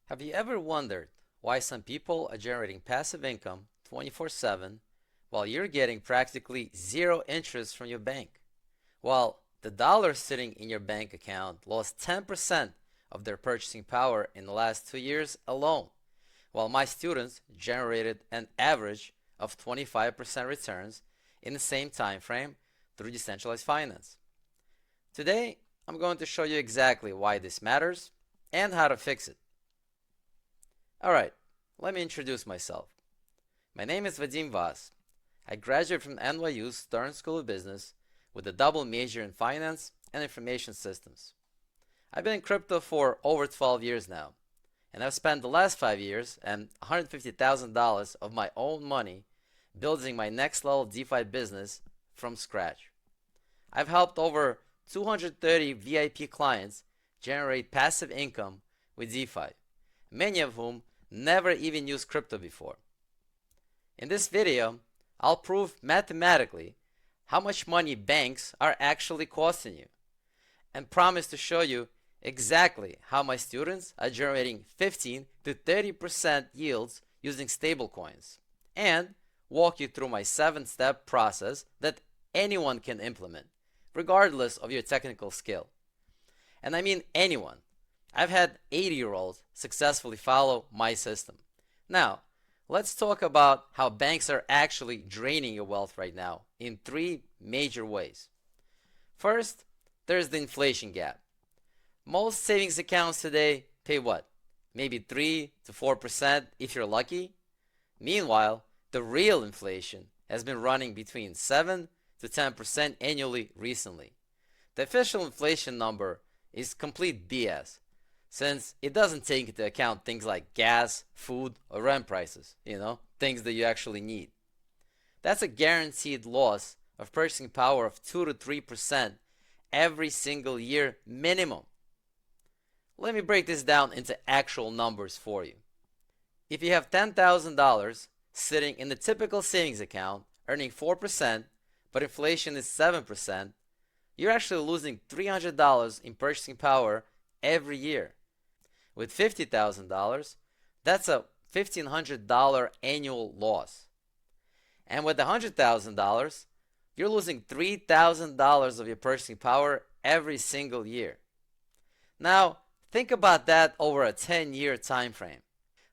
Have you ever wondered why some people are generating passive income 24/7 while you're getting practically zero interest from your bank? While the dollar sitting in your bank account lost 10% of their purchasing power in the last 2 years alone, while my students generated an average of 25% returns in the same time frame through decentralized finance. Today, I'm going to show you exactly why this matters and how to fix it. Alright, let me introduce myself. My name is Vadim Vaz. I graduated from NYU's Stern School of Business with a double major in finance and information systems. I've been in crypto for over 12 years now, and I've spent the last 5 years and $150,000 of my own money building my next level DeFi business from scratch. I've helped over 230 VIP clients generate passive income with DeFi, many of whom never even used crypto before. In this video, I'll prove mathematically how much money banks are actually costing you, and promise to show you exactly how my students are generating 15 to 30% yields using stablecoins, and walk you through my 7-step process that anyone can implement, regardless of your technical skill. And I mean anyone. I've had 80-year-olds successfully follow my system. Now, let's talk about how banks are actually draining your wealth right now in 3 major ways. First, there's the inflation gap. Most savings accounts today pay what? Maybe 3 to 4% if you're lucky. Meanwhile, the real inflation has been running between 7 to 10% annually recently. The official inflation number is complete BS, since it doesn't take into account things like gas, food, or rent prices, things that you actually need. That's a guaranteed loss of purchasing power of 2 to 3% every single year minimum. Let me break this down into actual numbers for you. If you have $10,000 sitting in the typical savings account earning 4%, but inflation is 7%, you're actually losing $300 in purchasing power every year. With $50,000, that's a $1,500 annual loss. And with $100,000, you're losing $3,000 of your purchasing power every single year. Now, think about that over a 10-year time frame.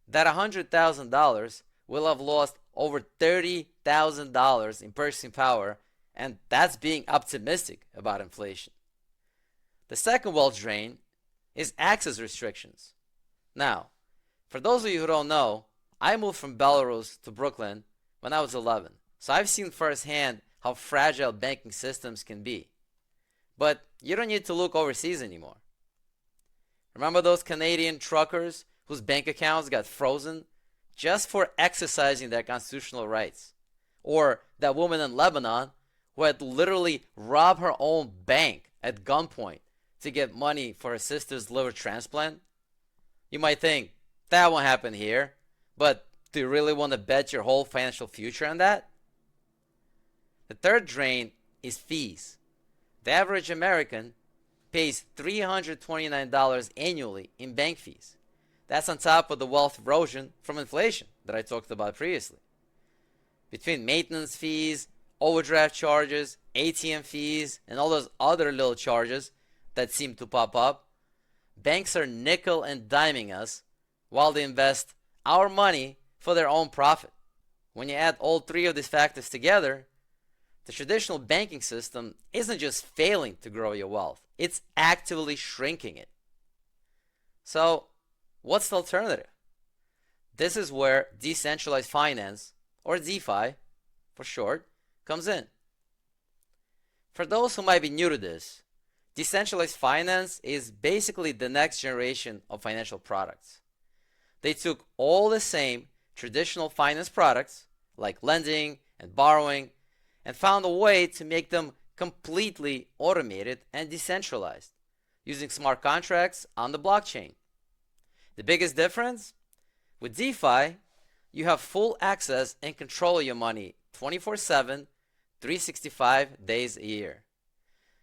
That $100,000 will have lost over $30,000 in purchasing power, and that's being optimistic about inflation. The second wealth drain is access restrictions. Now, for those of you who don't know, I moved from Belarus to Brooklyn when I was 11, so I've seen firsthand how fragile banking systems can be. But you don't need to look overseas anymore. Remember those Canadian truckers whose bank accounts got frozen just for exercising their constitutional rights? Or that woman in Lebanon who had literally robbed her own bank at gunpoint to get money for her sister's liver transplant? You might think, that won't happen here, but do you really want to bet your whole financial future on that? The third drain is fees. The average American pays $329 annually in bank fees. That's on top of the wealth erosion from inflation that I talked about previously. Between maintenance fees, overdraft charges, ATM fees, and all those other little charges that seem to pop up, banks are nickel and diming us while they invest our money for their own profit. When you add all 3 of these factors together, the traditional banking system isn't just failing to grow your wealth, it's actively shrinking it. So, what's the alternative? This is where decentralized finance, or DeFi for short, comes in. For those who might be new to this, decentralized finance is basically the next generation of financial products. They took all the same traditional finance products, like lending and borrowing, and found a way to make them completely automated and decentralized, using smart contracts on the blockchain. The biggest difference? With DeFi, you have full access and control of your money 24/7, 365 days a year.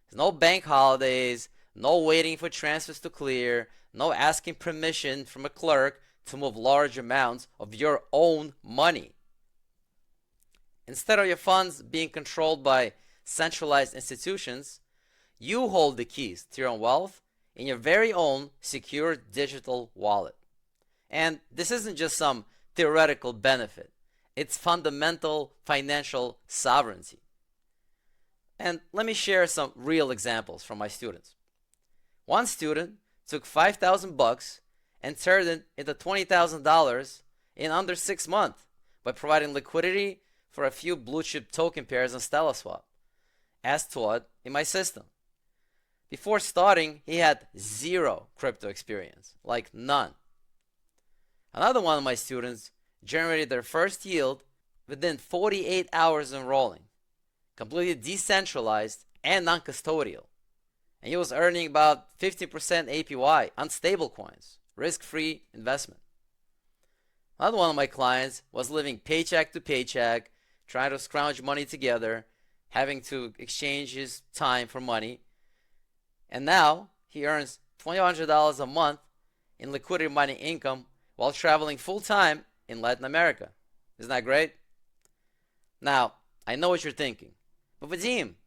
There's no bank holidays, No waiting for transfers to clear, no asking permission from a clerk to move large amounts of your own money. Instead of your funds being controlled by centralized institutions, you hold the keys to your own wealth in your very own secure digital wallet. And this isn't just some theoretical benefit, it's fundamental financial sovereignty. And let me share some real examples from my students. One student took 5,000 bucks and turned it into $20,000 in under 6 months by providing liquidity for a few blue chip token pairs on StellaSwap, as taught in my system. Before starting, he had zero crypto experience, like none. Another one of my students generated their first yield within 48 hours of enrolling, completely decentralized and non-custodial. And he was earning about 15% APY on stablecoins, risk-free investment. Another one of my clients was living paycheck to paycheck, trying to scrounge money together, having to exchange his time for money. And now he earns $2,100 a month in liquidity mining income while traveling full-time in Latin America. Isn't that great? Now, I know what you're thinking. But V.A.D.I.M,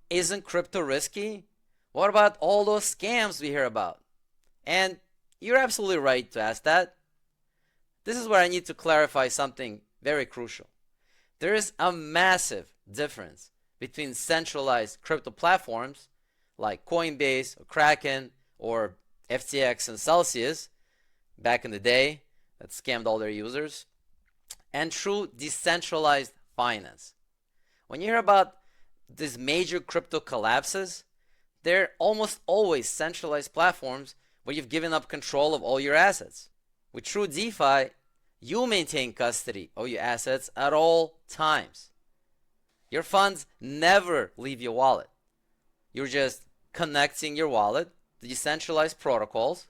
isn't crypto risky? What about all those scams we hear about? And you're absolutely right to ask that. This is where I need to clarify something very crucial. There is a massive difference between centralized crypto platforms like Coinbase or Kraken or FTX and Celsius back in the day that scammed all their users, and true decentralized finance. When you hear about these major crypto collapses, they're almost always centralized platforms where you've given up control of all your assets. With true DeFi, you maintain custody of your assets at all times. Your funds never leave your wallet. You're just connecting your wallet to decentralized protocols,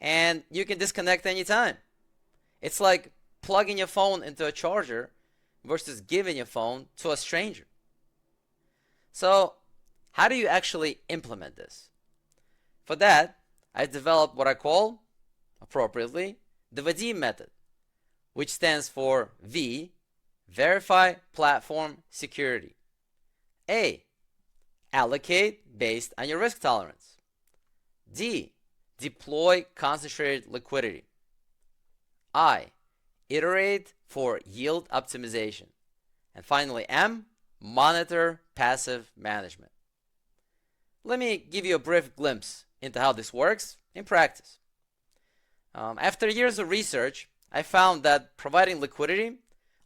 and you can disconnect anytime. It's like plugging your phone into a charger versus giving your phone to a stranger. So, how do you actually implement this? For that, I developed what I call, appropriately, the V.A.D.I.M method, which stands for V, Verify Platform Security. A, allocate based on your risk tolerance. D, deploy concentrated liquidity. I, iterate for yield optimization. And finally, M, monitor passive management. Let me give you a brief glimpse into how this works in practice. After years of research, I found that providing liquidity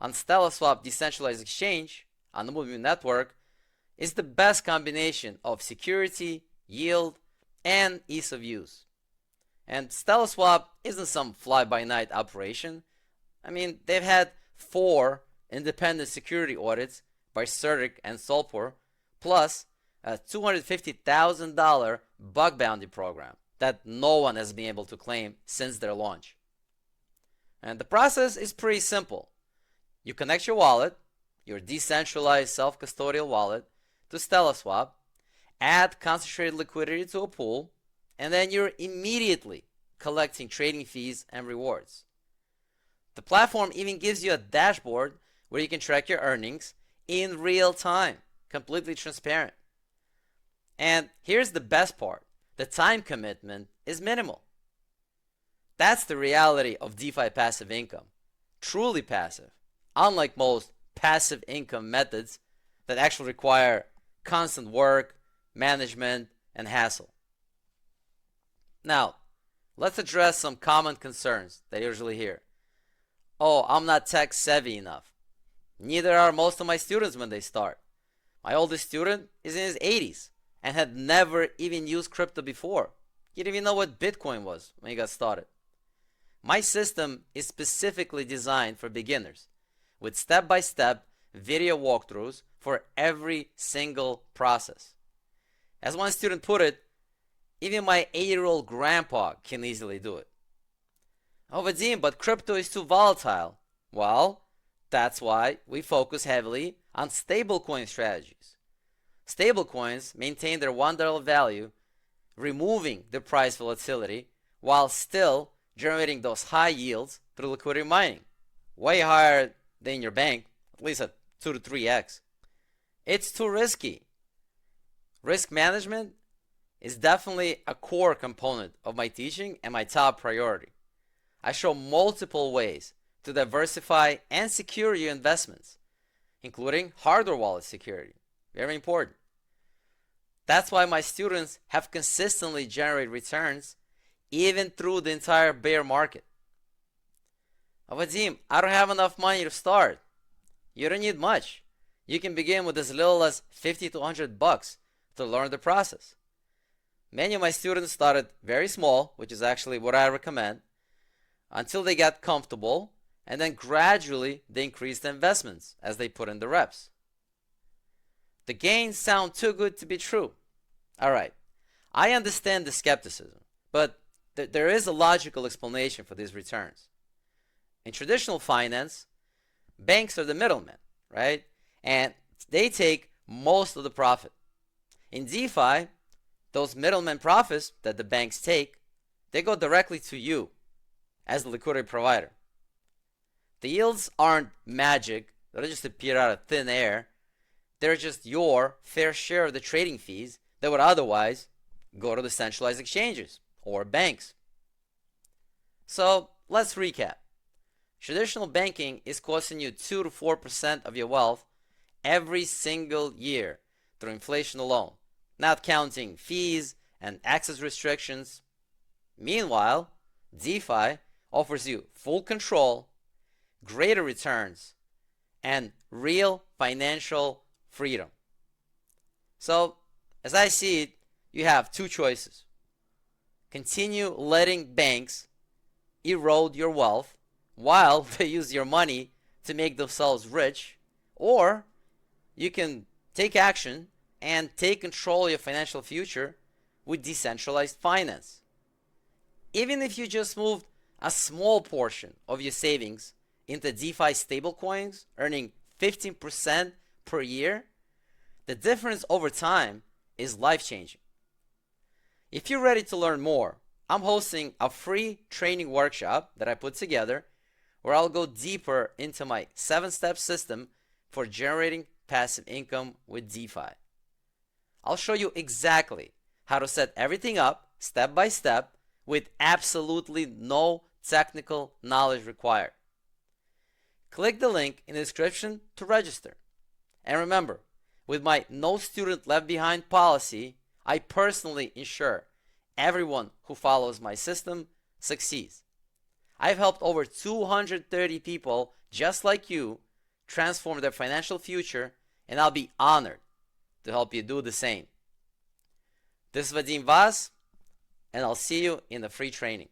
on StellaSwap decentralized exchange on the Movement network is the best combination of security, yield, and ease of use. And StellaSwap isn't some fly-by-night operation. I mean, they've had 4 independent security audits by CertiK and Solpor, plus a $250,000 bug bounty program that no one has been able to claim since their launch. And the process is pretty simple. You connect your wallet, your decentralized self-custodial wallet, to StellaSwap, add concentrated liquidity to a pool, and then you're immediately collecting trading fees and rewards. The platform even gives you a dashboard where you can track your earnings in real time, completely transparent. And here's the best part. The time commitment is minimal. That's the reality of DeFi passive income. Truly passive. Unlike most passive income methods that actually require constant work, management, and hassle. Now, let's address some common concerns that I usually hear. Oh, I'm not tech savvy enough. Neither are most of my students when they start. My oldest student is in his 80s and had never even used crypto before. He didn't even know what Bitcoin was when he got started. My system is specifically designed for beginners, with step-by-step video walkthroughs for every single process. As one student put it, even my 80-year-old grandpa can easily do it. Oh, V.A.D.I.M, but crypto is too volatile. Well, that's why we focus heavily on stablecoin strategies. Stablecoins maintain their $1 value removing the price volatility while still generating those high yields through liquidity mining, way higher than your bank, at least at 2 to 3x. It's too risky. Risk management is definitely a core component of my teaching and my top priority. I show multiple ways to diversify and secure your investments, including hardware wallet security. Very important. That's why my students have consistently generated returns even through the entire bear market. Vadim, I don't have enough money to start. You don't need much. You can begin with as little as 50 to 100 bucks to learn the process. Many of my students started very small, which is actually what I recommend, until they got comfortable, and then gradually they increased the investments as they put in the reps. The gains sound too good to be true. Alright, I understand the skepticism, but there is a logical explanation for these returns. In traditional finance, banks are the middlemen, right? And they take most of the profit. In DeFi, those middlemen profits that the banks take, they go directly to you as the liquidity provider. The yields aren't magic. They don't just appear out of thin air. They're just your fair share of the trading fees that would otherwise go to the centralized exchanges or banks. So let's recap. Traditional banking is costing you 2 to 4% of your wealth every single year through inflation alone, not counting fees and access restrictions. Meanwhile, DeFi offers you full control, greater returns, and real financial freedom. So, as I see it, you have two choices. Continue letting banks erode your wealth while they use your money to make themselves rich, or you can take action and take control of your financial future with decentralized finance. Even if you just moved a small portion of your savings into DeFi stablecoins, earning 15% per year, the difference over time is life-changing. If you're ready to learn more, I'm hosting a free training workshop that I put together where I'll go deeper into my 7-step system for generating passive income with DeFi. I'll show you exactly how to set everything up step by step with absolutely no technical knowledge required. Click the link in the description to register. And remember, with my no student left behind policy, I personally ensure everyone who follows my system succeeds. I've helped over 230 people just like you transform their financial future, and I'll be honored to help you do the same. This is Vadim Vaz, and I'll see you in the free training.